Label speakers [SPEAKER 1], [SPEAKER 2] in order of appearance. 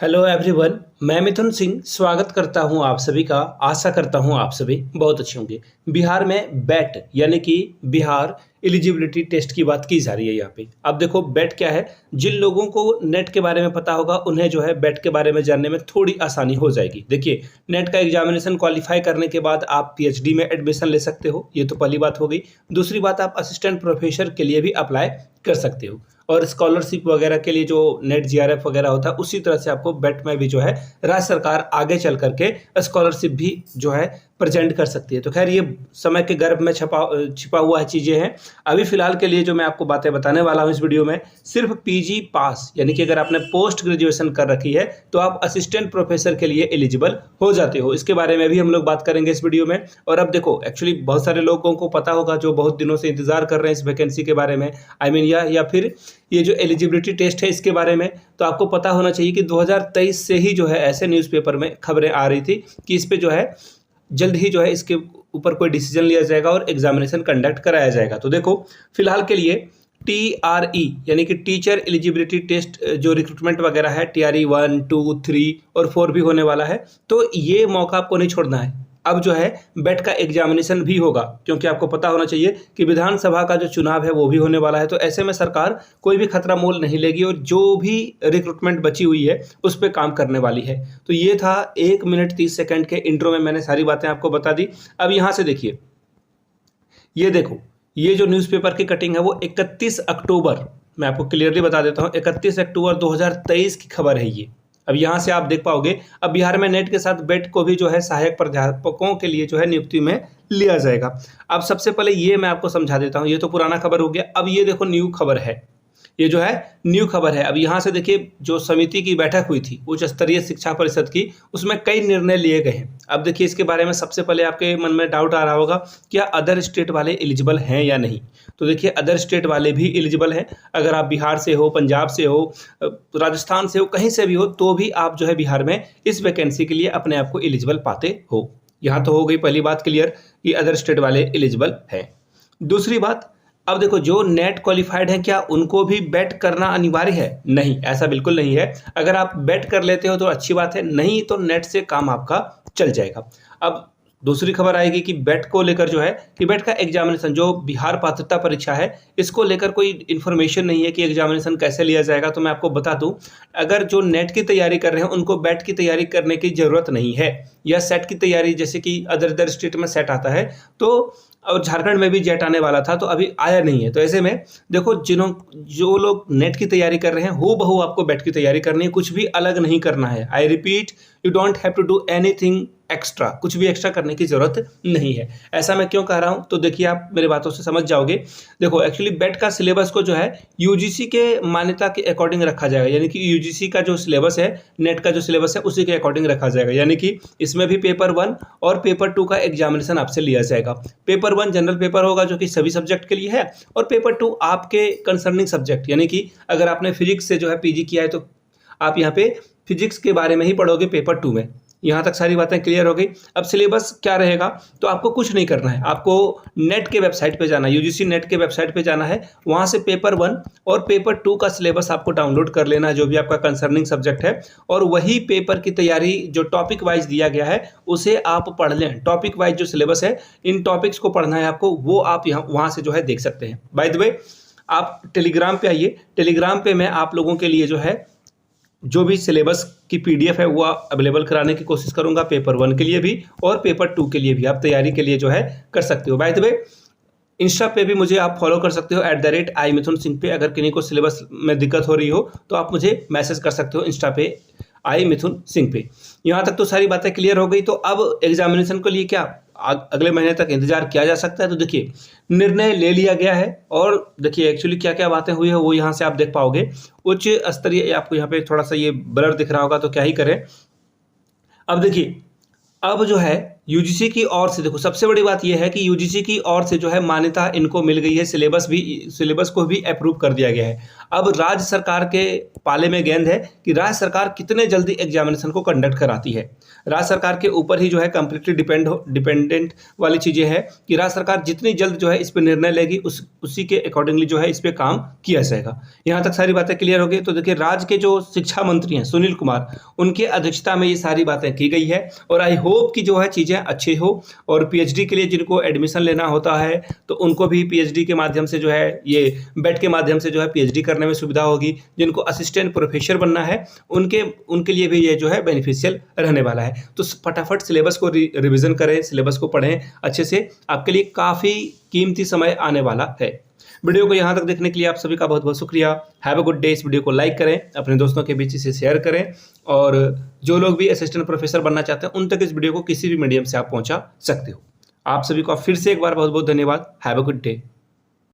[SPEAKER 1] Hello everyone, मैं मिथुन सिंह स्वागत करता हूं आप सभी का। आशा करता हूं आप सभी बहुत अच्छे होंगे। बिहार में बैट यानी कि बिहार एलिजिबिलिटी टेस्ट की बात की जा रही है यहाँ पे। अब देखो बैट क्या है, जिन लोगों को नेट के बारे में पता होगा उन्हें जो है बैट के बारे में जानने में थोड़ी आसानी हो जाएगी। देखिए, नेट का एग्जामिनेशन क्वालिफाई करने के बाद आप पीएचडी में एडमिशन ले सकते हो, ये तो पहली बात हो गई। दूसरी बात, आप असिस्टेंट प्रोफेसर के लिए भी अप्लाई कर सकते हो और स्कॉलरशिप वगैरह के लिए जो नेट जीआरएफ वगैरह होता है उसी तरह से आपको बेट में भी जो है राज्य सरकार आगे चल करके स्कॉलरशिप भी जो है प्रेजेंट कर सकती है। तो खैर ये समय के गर्भ में छिपा हुआ चीज़ें हैं। अभी फिलहाल के लिए जो मैं आपको बातें बताने वाला हूँ इस वीडियो में, सिर्फ पीजी पास यानी कि अगर आपने पोस्ट ग्रेजुएशन कर रखी है तो आप असिस्टेंट प्रोफेसर के लिए एलिजिबल हो जाते हो। इसके बारे में भी हम लोग बात करेंगे इस वीडियो में। और अब देखो, एक्चुअली बहुत सारे लोगों को पता होगा जो बहुत दिनों से इंतजार कर रहे हैं इस वैकेंसी के बारे में, या फिर ये जो एलिजिबिलिटी टेस्ट है इसके बारे में। तो आपको पता होना चाहिए कि 2023 से ही जो है ऐसे न्यूज़पेपर में खबरें आ रही थी कि इस पे जो है जल्द ही जो है इसके ऊपर कोई डिसीजन लिया जाएगा और एग्जामिनेशन कंडक्ट कराया जाएगा। तो देखो, फिलहाल के लिए TRE यानी कि टीचर एलिजिबिलिटी टेस्ट जो रिक्रूटमेंट वगैरह है, TRE 1, 2, 3 और 4 भी होने वाला है। तो ये मौका आपको नहीं छोड़ना है। अब जो है बेट का एग्जामिनेशन भी होगा, क्योंकि आपको पता होना चाहिए कि विधानसभा का जो चुनाव है वो भी होने वाला है। तो ऐसे में सरकार कोई भी खतरा मोल नहीं लेगी और जो भी रिक्रूटमेंट बची हुई है उस पर काम करने वाली है। तो ये था 1 मिनट 30 सेकंड के इंट्रो में मैंने सारी बातें आपको बता दी। अब यहाँ से देखिए, ये देखो, ये जो न्यूज़पेपर की कटिंग है वो 31 अक्टूबर, मैं आपको क्लियरली बता देता हूँ, 31 अक्टूबर 2023 की खबर है ये। अब यहाँ से आप देख पाओगे, अब बिहार में नेट के साथ बेट को भी जो है सहायक प्राध्यापकों के लिए जो है नियुक्ति में लिया जाएगा। अब सबसे पहले ये मैं आपको समझा देता हूँ, ये तो पुराना खबर हो गया। अब ये देखो न्यू खबर है, ये जो है न्यू खबर है। अब यहाँ से देखिए, जो समिति की बैठक हुई थी उच्च स्तरीय शिक्षा परिषद की, उसमें कई निर्णय लिए गए हैं। अब देखिए, इसके बारे में सबसे पहले आपके मन में डाउट आ रहा होगा, क्या अदर स्टेट वाले एलिजिबल हैं या नहीं। तो देखिए, अदर स्टेट वाले भी एलिजिबल हैं। अगर आप बिहार से हो, पंजाब से हो, राजस्थान से हो, कहीं से भी हो, तो भी आप जो है बिहार में इस वैकेंसी के लिए अपने आप को एलिजिबल पाते हो। यहाँ तो हो गई पहली बात क्लियर कि अदर स्टेट वाले एलिजिबल हैं। दूसरी बात, अब देखो, जो नेट क्वालिफाइड हैं क्या उनको भी बेट करना अनिवार्य है? नहीं, ऐसा बिल्कुल नहीं है। अगर आप बेट कर लेते हो तो अच्छी बात है, नहीं तो नेट से काम आपका चल जाएगा। अब दूसरी खबर आएगी कि बेट को लेकर जो है कि बेट का एग्जामिनेशन जो बिहार पात्रता परीक्षा है, इसको लेकर कोई इन्फॉर्मेशन नहीं है कि एग्जामिनेशन कैसे लिया जाएगा। तो मैं आपको बता दूं, अगर जो नेट की तैयारी कर रहे हैं उनको बेट की तैयारी करने की ज़रूरत नहीं है, या सेट की तैयारी, जैसे कि अदर स्टेट में सेट आता है तो, और झारखंड में भी जेट आने वाला था तो अभी आया नहीं है। तो ऐसे में देखो, जो लोग नेट की तैयारी कर रहे हैं हूबहू आपको बेट की तैयारी करनी है, कुछ भी अलग नहीं करना है। I repeat, you don't have to do anything extra, कुछ भी एक्स्ट्रा करने की जरूरत नहीं है। ऐसा मैं क्यों कह रहा हूं, तो देखिए आप मेरी बातों से समझ जाओगे। देखो, एक्चुअली बेट का सिलेबस को जो है यूजीसी के मान्यता के अकॉर्डिंग रखा जाएगा, यानी कि यूजीसी का जो सिलेबस है, नेट का जो सिलेबस है उसी के अकॉर्डिंग रखा जाएगा। यानी कि इसमें भी पेपर 1 और पेपर 2 का एग्जामिनेशन आपसे लिया जाएगा। पेपर 1 जनरल पेपर होगा जो कि सभी सब्जेक्ट के लिए है, और पेपर 2 आपके कंसर्निंग सब्जेक्ट, यानी कि अगर आपने फिजिक्स से जो है पीजी किया है तो आप यहाँ पे फिजिक्स के बारे में ही पढ़ोगे पेपर 2 में। यहाँ तक सारी बातें क्लियर हो गई। अब सिलेबस क्या रहेगा, तो आपको कुछ नहीं करना है, आपको नेट के वेबसाइट पे जाना है, यूजीसी नेट के वेबसाइट पे जाना है। वहाँ से पेपर 1 और पेपर 2 का सिलेबस आपको डाउनलोड कर लेना है, जो भी आपका कंसर्निंग सब्जेक्ट है, और वही पेपर की तैयारी जो टॉपिक वाइज दिया गया है उसे आप पढ़ लें। टॉपिक वाइज जो सिलेबस है, इन टॉपिक्स को पढ़ना है आपको, वो आप यहाँ वहाँ से जो है देख सकते हैं। बाय द वे, आप टेलीग्राम पे आइए, टेलीग्राम पे मैं आप लोगों के लिए जो है जो भी सिलेबस की पीडीएफ है वो अवेलेबल कराने की कोशिश करूंगा, पेपर 1 के लिए भी और पेपर 2 के लिए भी। आप तैयारी के लिए जो है कर सकते हो। बाय द वे, इंस्टा पे भी मुझे आप फॉलो कर सकते हो @iMithunSingh पे। अगर किन्हीं को सिलेबस में दिक्कत हो रही हो तो आप मुझे मैसेज कर सकते हो इंस्टा पे iMithunSingh पे। यहाँ तक तो सारी बातें क्लियर हो गई। तो अब एग्जामिनेशन के लिए क्या अगले महीने तक इंतजार किया जा सकता है? तो देखिए, निर्णय ले लिया गया है, और देखिए एक्चुअली क्या क्या बातें हुई है वो यहाँ से आप देख पाओगे। उच्च स्तरीय, आपको यहाँ पे थोड़ा सा ये ब्लर दिख रहा होगा तो क्या ही करें। अब देखिए, अब जो है यूजीसी की ओर से देखो सबसे बड़ी बात यह है कि यूजीसी की ओर से जो है मान्यता इनको मिल गई है, सिलेबस को भी अप्रूव कर दिया गया है। अब राज्य सरकार के पाले में गेंद है कि राज्य सरकार कितने जल्दी एग्जामिनेशन को कंडक्ट कराती है। राज्य सरकार के ऊपर ही जो है कंप्लीटली डिपेंडेंट वाली चीज़ें है कि राज्य सरकार जितनी जल्द जो है इस पर निर्णय लेगी उसी के अकॉर्डिंगली जो है इस पर काम किया जाएगा। यहाँ तक सारी बातें क्लियर हो गई। तो देखिए राज्य के जो शिक्षा मंत्री हैं सुनील कुमार, उनके अध्यक्षता में ये सारी बातें की गई है और आई होप कि जो है चीज़ें अच्छी हो। और पीएचडी के लिए जिनको एडमिशन लेना होता है तो उनको भी पीएचडी के माध्यम से जो है ये बेट के माध्यम से जो है पीएचडी करने में सुविधा होगी। जिनको असिस्टेंट प्रोफेसर बनना है उनके लिए भी ये जो है बेनिफिशियल रहने वाला है। तो फटाफट सिलेबस को रिवीजन करें, सिलेबस को पढ़ें अच्छे से, आपके लिए काफ़ी कीमती समय आने वाला है। वीडियो को यहाँ तक देखने के लिए आप सभी का बहुत बहुत शुक्रिया। Have a good day. इस वीडियो को लाइक करें, अपने दोस्तों के बीच इसे शेयर करें और जो लोग भी असिस्टेंट प्रोफेसर बनना चाहते हैं उन तक इस वीडियो को किसी भी मीडियम से आप पहुँचा सकते हो। आप सभी का फिर से एक बार बहुत बहुत धन्यवाद। Have a good day.